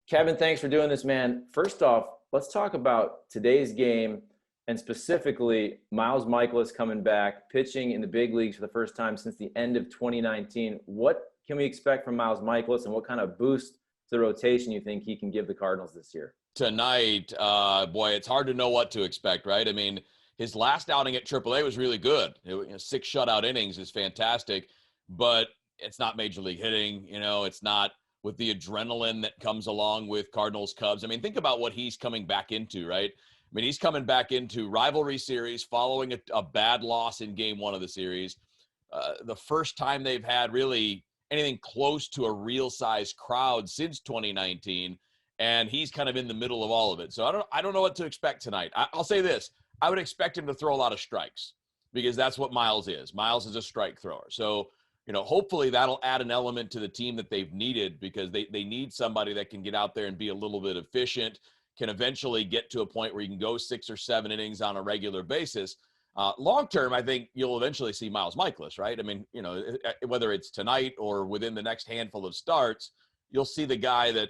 Kevin, thanks for doing this, man. First off, let's talk about today's game and specifically Miles Michaelis coming back, pitching in the big leagues for the first time since the end of 2019. What can we expect from Miles Michaelis, and what kind of boost to the rotation you think he can give the Cardinals this year? Tonight, boy, it's hard to know what to expect, right? I mean, his last outing at AAA was really good. 6 shutout innings is fantastic, but it's not major league hitting. It's not with the adrenaline that comes along with Cardinals Cubs. I mean, think about what he's coming back into, right? I mean, he's coming back into rivalry series following a bad loss in game 1 of the series. The first time they've had really anything close to a real size crowd since 2019. And he's kind of in the middle of all of it. So I don't know what to expect tonight. I'll say this. I would expect him to throw a lot of strikes because that's what Miles is. Miles is a strike thrower. So, hopefully that'll add an element to the team that they've needed, because they need somebody that can get out there and be a little bit efficient, can eventually get to a point where you can go 6 or 7 innings on a regular basis. Long term, I think you'll eventually see Miles Michaelis, right? I mean, whether it's tonight or within the next handful of starts, you'll see the guy that,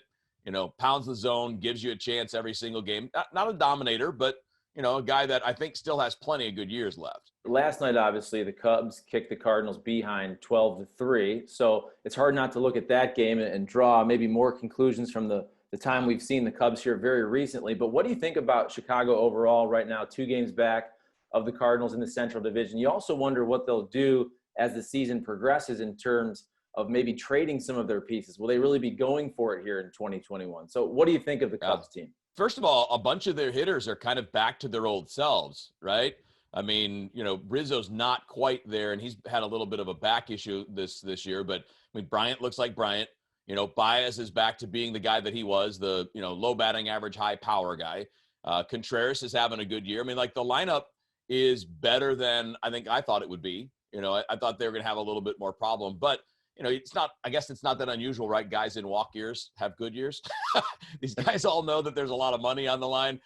pounds the zone, gives you a chance every single game. Not a dominator, but, a guy that I think still has plenty of good years left. Last night, obviously, the Cubs kicked the Cardinals behind 12-3. So it's hard not to look at that game and draw maybe more conclusions from the time we've seen the Cubs here very recently. But what do you think about Chicago overall right now, 2 games back of the Cardinals in the Central Division? You also wonder what they'll do as the season progresses in terms of maybe trading some of their pieces. Will they really be going for it here in 2021? So what do you think of the Cubs team? First of all, a bunch of their hitters are kind of back to their old selves, right? I mean, Rizzo's not quite there, and he's had a little bit of a back issue this year. But I mean, Bryant looks like Bryant. Baez is back to being the guy that he was, the low batting average, high power guy. Contreras is having a good year. I mean, like, the lineup is better than I think I thought it would be. I thought they were going to have a little bit more problem, but I guess it's not that unusual, right? Guys in walk years have good years. These guys all know that there's a lot of money on the line.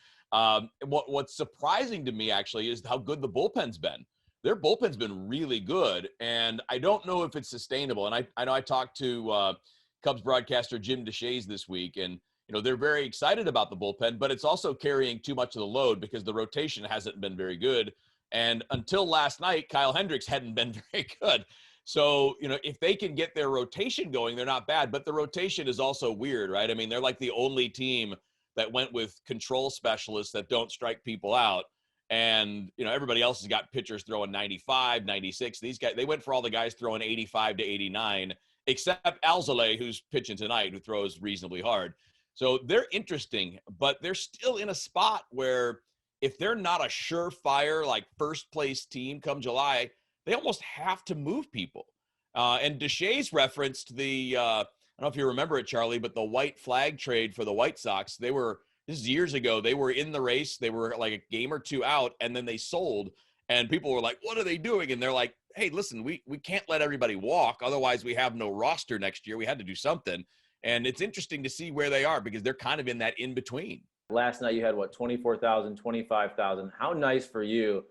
What's surprising to me, actually, is how good the bullpen's been. Their bullpen's been really good, and I don't know if it's sustainable. And I know I talked to Cubs broadcaster Jim DeShays this week, and they're very excited about the bullpen, but it's also carrying too much of the load because the rotation hasn't been very good. And until last night, Kyle Hendricks hadn't been very good. So, if they can get their rotation going, they're not bad. But the rotation is also weird, right? I mean, they're like the only team that went with control specialists that don't strike people out. And, everybody else has got pitchers throwing 95, 96. These guys, they went for all the guys throwing 85 to 89, except Alzolay, who's pitching tonight, who throws reasonably hard. So they're interesting, but they're still in a spot where if they're not a surefire, like, first place team come July, they almost have to move people. And DeShays referenced the, I don't know if you remember it, Charlie, but the white flag trade for the White Sox. This is years ago, they were in the race. They were like a game or 2 out, and then they sold. And people were like, what are they doing? And they're like, hey, listen, we can't let everybody walk. Otherwise, we have no roster next year. We had to do something. And it's interesting to see where they are because they're kind of in that in-between. Last night you had, 24,000, 25,000. How nice for you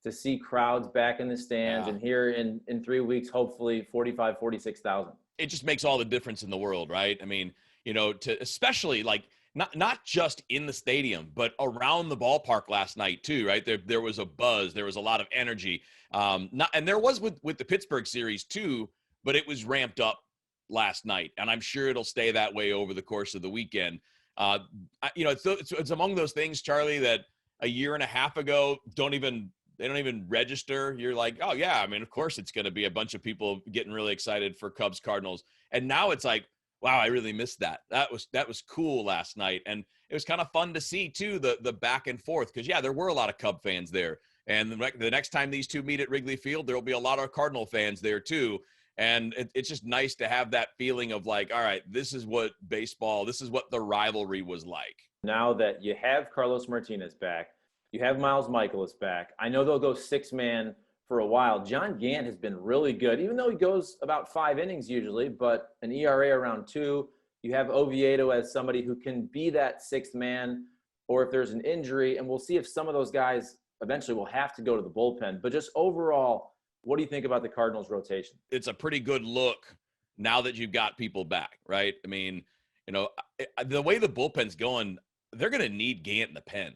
to see crowds back in the stands, and here in 3 weeks, hopefully 45, 46,000. It just makes all the difference in the world, right? I mean, to especially like not just in the stadium, but around the ballpark last night too, right? There was a buzz, there was a lot of energy. And there was with the Pittsburgh series too, but it was ramped up last night, and I'm sure it'll stay that way over the course of the weekend. It's among those things, Charlie, that a year and a half ago they don't even register. You're like, oh yeah, I mean, of course it's going to be a bunch of people getting really excited for Cubs Cardinals. And now it's like, wow, I really missed that. That was cool last night. And it was kind of fun to see too, the back and forth. Cause there were a lot of Cub fans there. And the next time these two meet at Wrigley Field, there'll be a lot of Cardinal fans there too. And it's just nice to have that feeling of like, all right, this is what the rivalry was like. Now that you have Carlos Martinez back, you have Miles Michaelis back. I know they'll go 6-man for a while. John Gant has been really good, even though he goes about 5 innings usually, but an ERA around 2. You have Oviedo as somebody who can be that 6th man, or if there's an injury, and we'll see if some of those guys eventually will have to go to the bullpen. But just overall, what do you think about the Cardinals rotation? It's a pretty good look now that you've got people back, right? I mean, The way the bullpen's going, they're going to need Gant in the pen.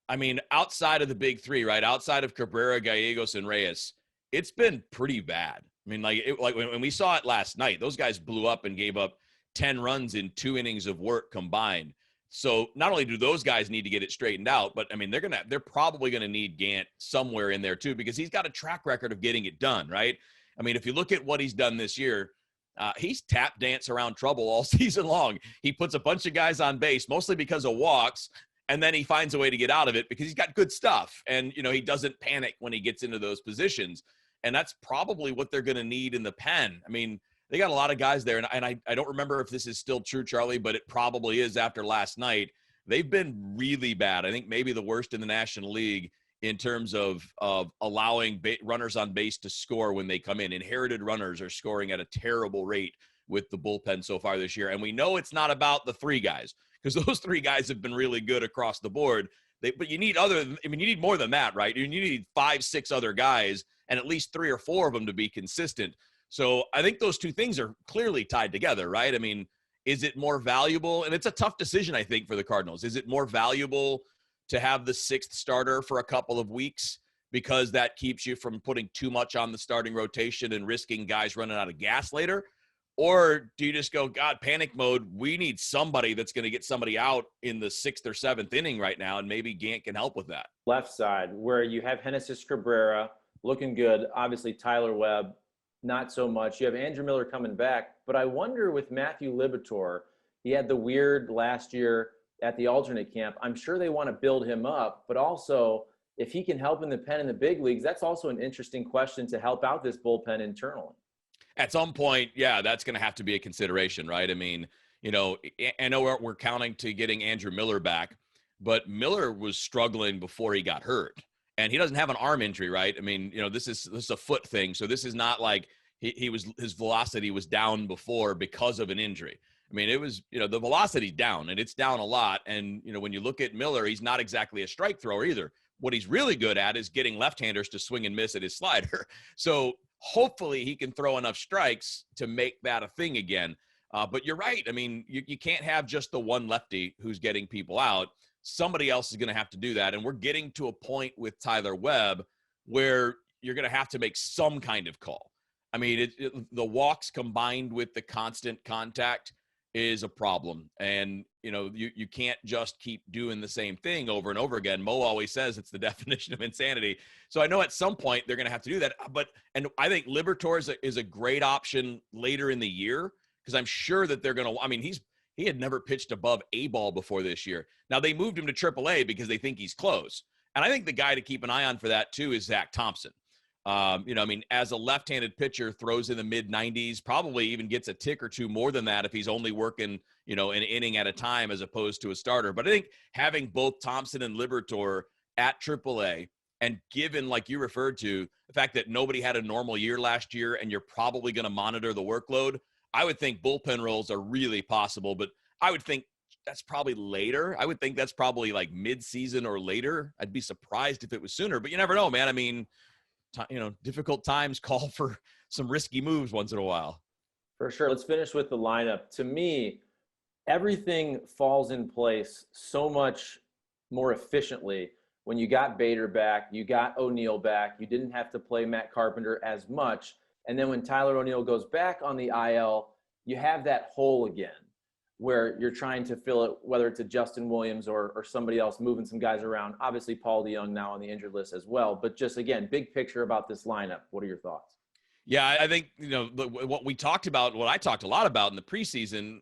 I mean, outside of the big three, right? Outside of Cabrera, Gallegos, and Reyes, it's been pretty bad. I mean, like when we saw it last night, those guys blew up and gave up 10 runs in 2 innings of work combined. So not only do those guys need to get it straightened out, but I mean, they're probably going to need Gant somewhere in there too, because he's got a track record of getting it done, right? I mean, if you look at what he's done this year, he's tap dance around trouble all season long. He puts a bunch of guys on base, mostly because of walks, and then he finds a way to get out of it because he's got good stuff. And, he doesn't panic when he gets into those positions. And that's probably what they're going to need in the pen. I mean, they got a lot of guys there, and I don't remember if this is still true, Charlie, but it probably is after last night. They've been really bad. I think maybe the worst in the National League in terms of allowing runners on base to score when they come in. Inherited runners are scoring at a terrible rate with the bullpen so far this year. And we know it's not about the 3 guys, because those 3 guys have been really good across the board. But you need you need more than that, right? You need 5, 6 other guys, and at least 3 or 4 of them to be consistent. So I think those 2 things are clearly tied together, right? I mean, is it more valuable? And it's a tough decision, I think, for the Cardinals. Is it more valuable to have the 6th starter for a couple of weeks because that keeps you from putting too much on the starting rotation and risking guys running out of gas later? Or do you just go, God, panic mode, we need somebody that's going to get somebody out in the 6th or 7th inning right now, and maybe Gant can help with that? Left side, where you have Genesis Cabrera looking good, obviously Tyler Webb, not so much. You have Andrew Miller coming back, but I wonder with Matthew Liberatore, he had the weird last year at the alternate camp. I'm sure they want to build him up, but also if he can help in the pen in the big leagues, that's also an interesting question to help out this bullpen internally. At some point, yeah, that's going to have to be a consideration, right? I mean, I know we're counting to getting Andrew Miller back, but Miller was struggling before he got hurt. And he doesn't have an arm injury, right? I mean, this is a foot thing. So this is not like his velocity was down before because of an injury. I mean, it was, the velocity's down, and it's down a lot. And, when you look at Miller, he's not exactly a strike thrower either. What he's really good at is getting left-handers to swing and miss at his slider. So hopefully he can throw enough strikes to make that a thing again. But you're right. I mean, you can't have just the one lefty who's getting people out. Somebody else is going to have to do that. And we're getting to a point with Tyler Webb where you're going to have to make some kind of call. I mean, the walks combined with the constant contact is a problem. And, you can't just keep doing the same thing over and over again. Mo always says it's the definition of insanity. So I know at some point they're going to have to do that. And I think Liberatore is a great option later in the year, because I'm sure that they're going to, I mean, he had never pitched above A ball before this year. Now they moved him to AAA because they think he's close. And I think the guy to keep an eye on for that too is Zach Thompson. As a left-handed pitcher, throws in the mid-90s, probably even gets a tick or 2 more than that if he's only working, an inning at a time as opposed to a starter. But I think having both Thompson and Liberatore at AAA, and given, like you referred to, the fact that nobody had a normal year last year and you're probably going to monitor the workload, I would think bullpen roles are really possible. But I would think that's probably later. I would think that's probably like mid-season or later. I'd be surprised if it was sooner, but you never know, man. I mean, difficult times call for some risky moves once in a while. For sure. Let's finish with the lineup. To me, everything falls in place so much more efficiently when you got Bader back, you got O'Neill back, you didn't have to play Matt Carpenter as much. And then when Tyler O'Neill goes back on the IL, you have that hole again where you're trying to fill it, whether it's a Justin Williams or somebody else moving some guys around. Obviously, Paul DeJong now on the injured list as well. But just, again, big picture about this lineup. What are your thoughts? Yeah, I think, what we talked about, what I talked a lot about in the preseason,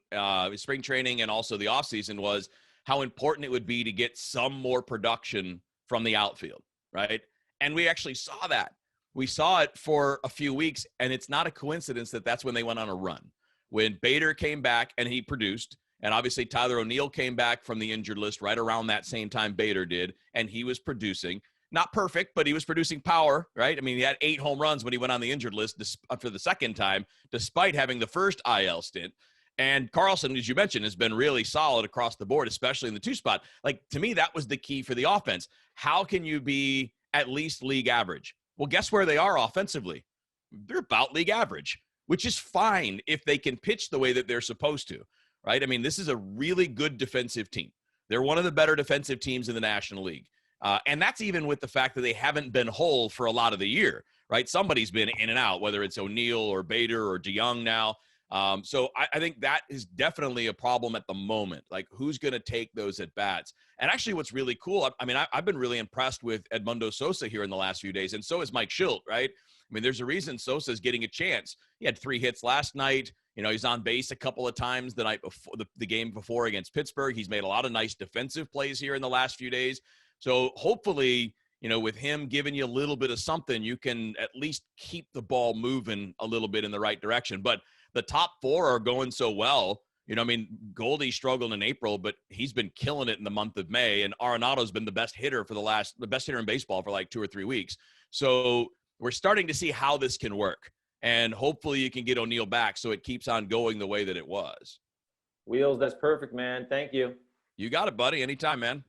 spring training, and also the offseason was how important it would be to get some more production from the outfield, right? And we actually saw that. We saw it for a few weeks, and it's not a coincidence that that's when they went on a run. When Bader came back and he produced, and obviously Tyler O'Neill came back from the injured list right around that same time Bader did, and he was producing. Not perfect, but he was producing power, right? I mean, he had 8 home runs when he went on the injured list for the second time, despite having the first IL stint. And Carlson, as you mentioned, has been really solid across the board, especially in the 2 spot. Like, to me, that was the key for the offense. How can you be at least league average? Well, guess where they are offensively? They're about league average, which is fine if they can pitch the way that they're supposed to. right? I mean, this is a really good defensive team. They're one of the better defensive teams in the National League. And that's even with the fact that they haven't been whole for a lot of the year, right? Somebody's been in and out, whether it's O'Neill or Bader or DeYoung now. So I think that is definitely a problem at the moment. Like, who's going to take those at bats? And actually, what's really cool, I mean, I've been really impressed with Edmundo Sosa here in the last few days, and so is Mike Schilt, right? I mean, there's a reason Sosa's getting a chance. He had 3 hits last night. You know, he's on base a couple of times the night before, the game before against Pittsburgh. He's made a lot of nice defensive plays here in the last few days. So hopefully, you know, with him giving you a little bit of something, you can at least keep the ball moving a little bit in the right direction. But the top 4 are going so well. You know, I mean, Goldie struggled in April, but he's been killing it in the month of May. And Arenado's been the best hitter in baseball for like 2 or 3 weeks. So we're starting to see how this can work. And hopefully you can get O'Neill back so it keeps on going the way that it was. Wheels, that's perfect, man. Thank you. You got it, buddy. Anytime, man.